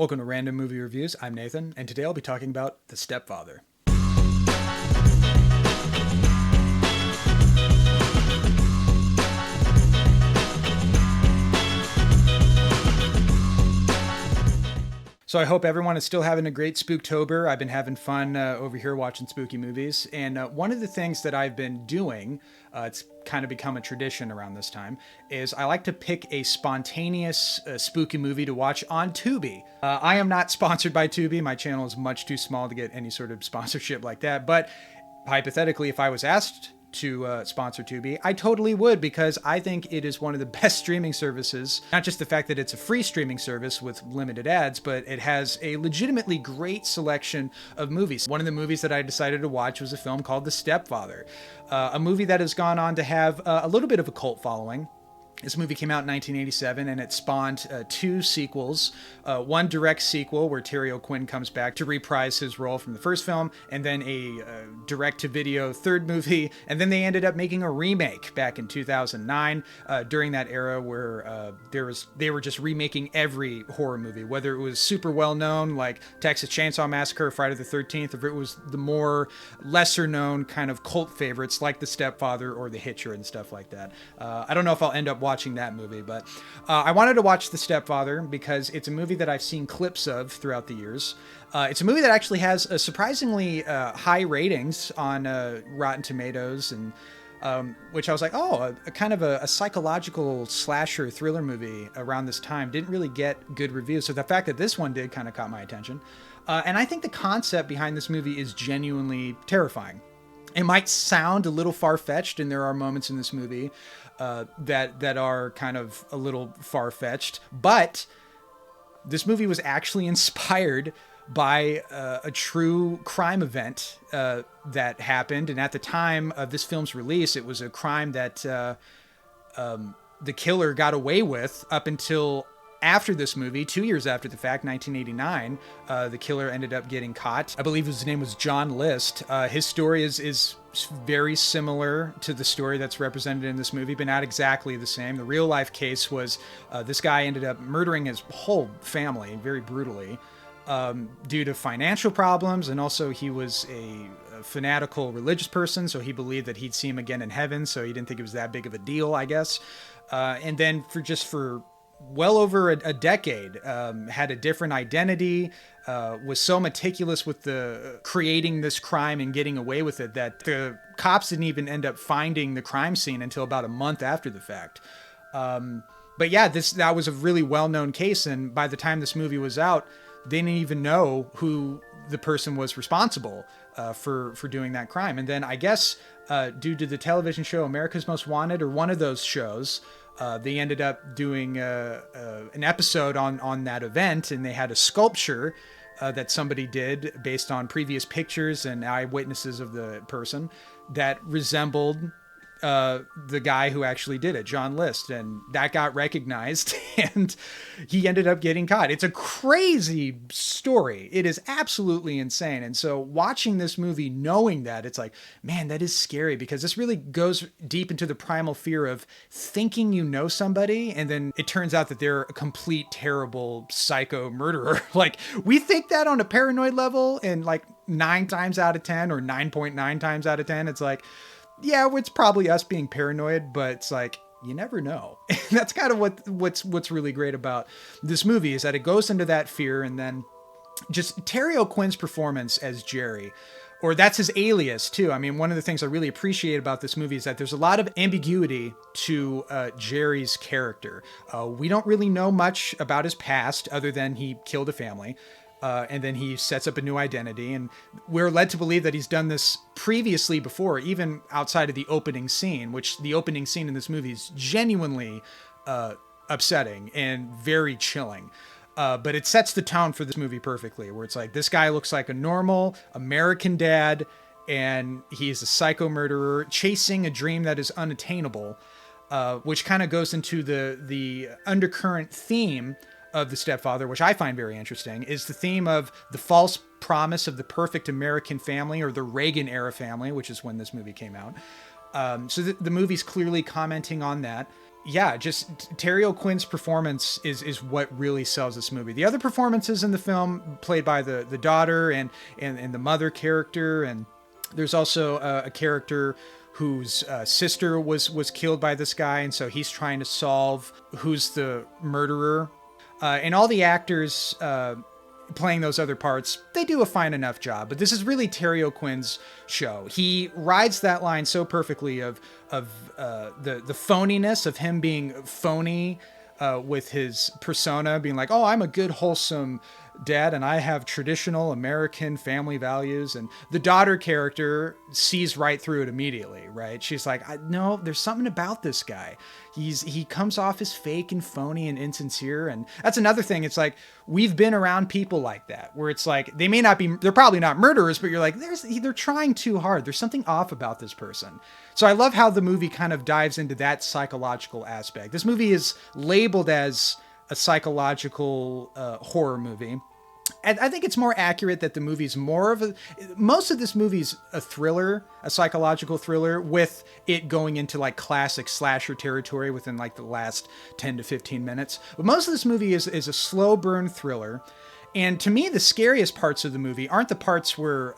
Welcome to Random Movie Reviews. I'm Nathan, and today I'll be talking about The Stepfather. So I hope everyone is still having a great Spooktober. I've been having fun over here watching spooky movies. And one of the things that I've been doing, it's kind of become a tradition around this time, is I like to pick a spontaneous spooky movie to watch on Tubi. I am not sponsored by Tubi. My channel is much too small to get any sort of sponsorship like that. But hypothetically, if I was asked to sponsor Tubi, I totally would, because I think it is one of the best streaming services. Not just the fact that it's a free streaming service with limited ads, but it has a legitimately great selection of movies. One of the movies that I decided to watch was a film called The Stepfather, a movie that has gone on to have a little bit of a cult following. This movie came out in 1987, and it spawned two sequels. One direct sequel where Terry O'Quinn comes back to reprise his role from the first film, and then a direct-to-video third movie. And then they ended up making a remake back in 2009, during that era where they were just remaking every horror movie, whether it was super well-known like Texas Chainsaw Massacre, Friday the 13th, or if it was the more lesser-known kind of cult favorites like The Stepfather or The Hitcher and stuff like that. I don't know if I'll end up watching that movie, but I wanted to watch The Stepfather because it's a movie that I've seen clips of throughout the years. It's a movie that actually has a surprisingly high ratings on Rotten Tomatoes, and which I was like, oh, a kind of a psychological slasher thriller movie around this time didn't really get good reviews. So the fact that this one did kind of caught my attention. And I think the concept behind this movie is genuinely terrifying. It might sound a little far-fetched, and there are moments in this movie that are kind of a little far-fetched, but this movie was actually inspired by a true crime event that happened. And at the time of this film's release, it was a crime that the killer got away with up until after this movie, 2 years after the fact, 1989, the killer ended up getting caught. I believe his name was John List. His story is very similar to the story that's represented in this movie, but not exactly the same. The real life case was this guy ended up murdering his whole family very brutally due to financial problems, and also he was a fanatical religious person, so he believed that he'd see him again in heaven, so he didn't think it was that big of a deal, I guess. And then for well over a decade, had a different identity, was so meticulous with the creating this crime and getting away with it that the cops didn't even end up finding the crime scene until about a month after the fact. But yeah, that was a really well-known case, and by the time this movie was out, they didn't even know who the person was responsible for doing that crime. And then I guess due to the television show America's Most Wanted, or one of those shows, they ended up doing an episode on that event, and they had a sculpture that somebody did based on previous pictures and eyewitnesses of the person that resembled the guy who actually did it, John List, and that got recognized, and he ended up getting caught. It's a crazy story. It is absolutely insane. And so watching this movie, knowing that, it's like, man, that is scary, because this really goes deep into the primal fear of thinking you know somebody, and then it turns out that they're a complete terrible psycho murderer. Like, we think that on a paranoid level, and like 9 times out of 10 or 9.9 times out of 10, it's like, yeah, it's probably us being paranoid, but it's like, you never know. That's kind of what's really great about this movie, is that it goes into that fear. And then just Terry O'Quinn's performance as Jerry, or that's his alias too. I mean, one of the things I really appreciate about this movie is that there's a lot of ambiguity to Jerry's character. We don't really know much about his past other than he killed a family. And then he sets up a new identity, and we're led to believe that he's done this previously before, even outside of the opening scene, which the opening scene in this movie is genuinely upsetting and very chilling. But it sets the tone for this movie perfectly, where it's like, this guy looks like a normal American dad, and he's a psycho murderer chasing a dream that is unattainable, which kind of goes into the undercurrent theme of The Stepfather, which I find very interesting, is the theme of the false promise of the perfect American family, or the Reagan era family, which is when this movie came out. So the movie's clearly commenting on that. yeah, just Terry O'Quinn's performance is what really sells this movie. The other performances in the film, played by the daughter and the mother character, and there's also a character whose sister was killed by this guy, and so he's trying to solve who's the murderer. And all the actors playing those other parts, they do a fine enough job. But this is really Terry O'Quinn's show. He rides that line so perfectly of the phoniness of him being phony with his persona, being like, oh, I'm a good, wholesome dad and I have traditional American family values. And the daughter character sees right through it immediately, right? She's like, no, there's something about this guy. He comes off as fake and phony and insincere. And that's another thing. It's like, we've been around people like that, where it's like, they're probably not murderers, but you're like, they're trying too hard. There's something off about this person. So I love how the movie kind of dives into that psychological aspect. This movie is labeled as a psychological horror movie. And I think it's more accurate that the movie's most of this movie's a thriller, a psychological thriller, with it going into like classic slasher territory within like the last 10 to 15 minutes. But most of this movie is a slow burn thriller. And to me, the scariest parts of the movie aren't the parts where,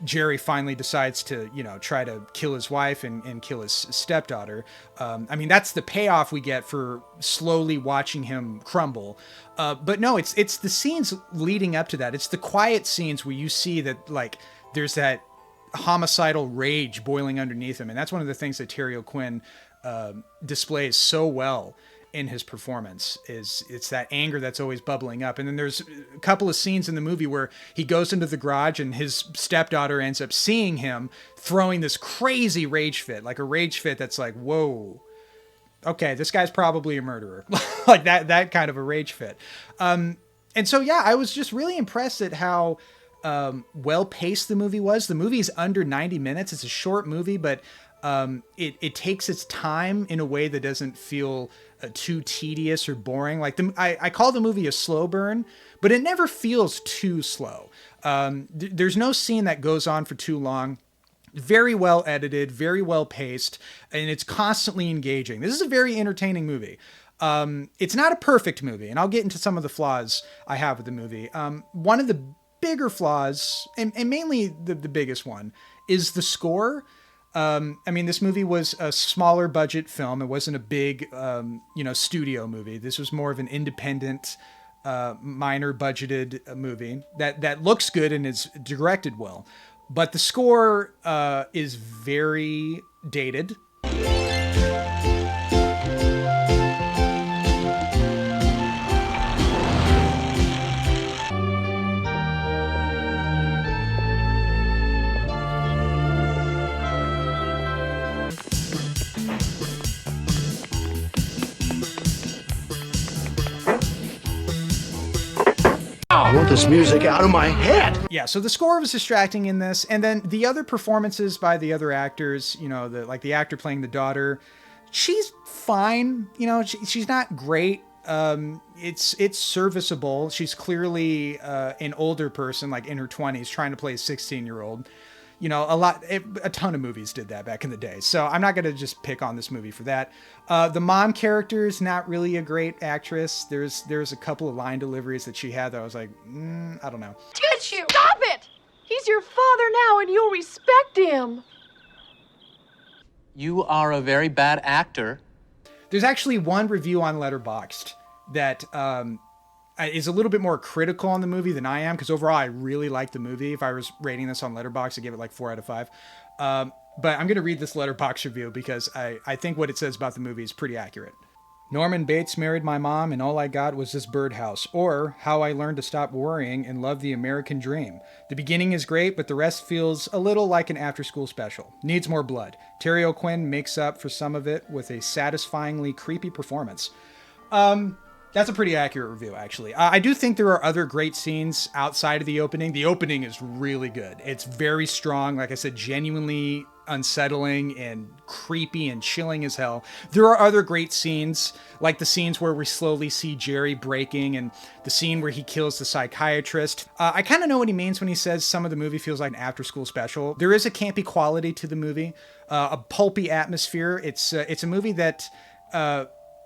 Jerry finally decides to, try to kill his wife and kill his stepdaughter. That's the payoff we get for slowly watching him crumble. But no, it's the scenes leading up to that. It's the quiet scenes where you see that, like, there's that homicidal rage boiling underneath him. And that's one of the things that Terry O'Quinn displays so well in his performance. It's that anger that's always bubbling up. And then there's a couple of scenes in the movie where he goes into the garage and his stepdaughter ends up seeing him throwing this crazy rage fit, like a rage fit that's like, whoa, okay, this guy's probably a murderer. Like that kind of a rage fit. And so, yeah, I was just really impressed at how well paced the movie was. The movie is under 90 minutes. It's a short movie, but it takes its time in a way that doesn't feel too tedious or boring. Like I call the movie a slow burn, but it never feels too slow. There's no scene that goes on for too long. Very well edited, very well paced, and it's constantly engaging. This is a very entertaining movie. It's not a perfect movie, and I'll get into some of the flaws I have with the movie. One of the bigger flaws, and mainly the biggest one, is the score. This movie was a smaller budget film. It wasn't a big, studio movie. This was more of an independent, minor budgeted movie that looks good and is directed well. But the score is very dated. I want this music out of my head. Yeah, so the score was distracting in this, and then the other performances by the other actors, the actor playing the daughter, she's fine. She's not great. It's serviceable. She's clearly an older person, like in her 20s, trying to play a 16-year-old. A ton of movies did that back in the day. So I'm not going to just pick on this movie for that. The mom character is not really a great actress. There's a couple of line deliveries that she had that I was like, I don't know. Did you? Stop it! He's your father now and you'll respect him. You are a very bad actor. There's actually one review on Letterboxd that is a little bit more critical on the movie than I am, because overall I really like the movie. If I was rating this on Letterboxd, I'd give it like 4 out of 5. But I'm going to read this Letterboxd review because I think what it says about the movie is pretty accurate. Norman Bates married my mom and all I got was this birdhouse, or How I Learned to Stop Worrying and Love the American Dream. The beginning is great, but the rest feels a little like an after-school special. Needs more blood. Terry O'Quinn makes up for some of it with a satisfyingly creepy performance. That's a pretty accurate review, actually. I do think there are other great scenes outside of the opening. The opening is really good. It's very strong. Like I said, genuinely unsettling and creepy and chilling as hell. There are other great scenes, like the scenes where we slowly see Jerry breaking and the scene where he kills the psychiatrist. I kind of know what he means when he says some of the movie feels like an after-school special. There is a campy quality to the movie, a pulpy atmosphere. It's a movie that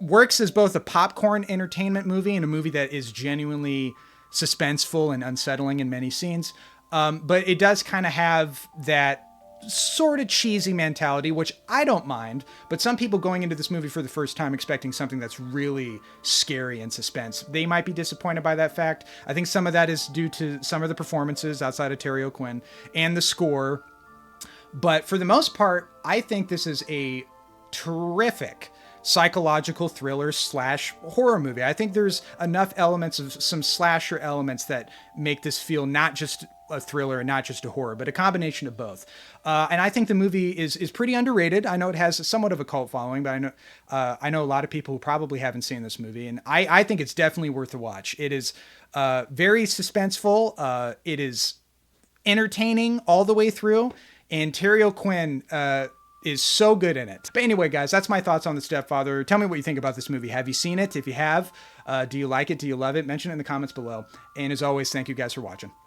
works as both a popcorn entertainment movie and a movie that is genuinely suspenseful and unsettling in many scenes. But it does kind of have that sort of cheesy mentality, which I don't mind, but some people going into this movie for the first time expecting something that's really scary and suspense, they might be disappointed by that fact. I think some of that is due to some of the performances outside of Terry O'Quinn and the score. But for the most part, I think this is a terrific psychological thriller / horror movie. I think there's enough elements of some slasher elements that make this feel not just a thriller and not just a horror, but a combination of both. And I think the movie is pretty underrated. I know it has somewhat of a cult following, but I know a lot of people who probably haven't seen this movie, and I think it's definitely worth a watch. It is very suspenseful. It is entertaining all the way through, and Terry O'Quinn is so good in it. But anyway, guys, that's my thoughts on The Stepfather. Tell me what you think about this movie. Have you seen it? If you have, do you like it? Do you love it? Mention it in the comments below. And as always, thank you guys for watching.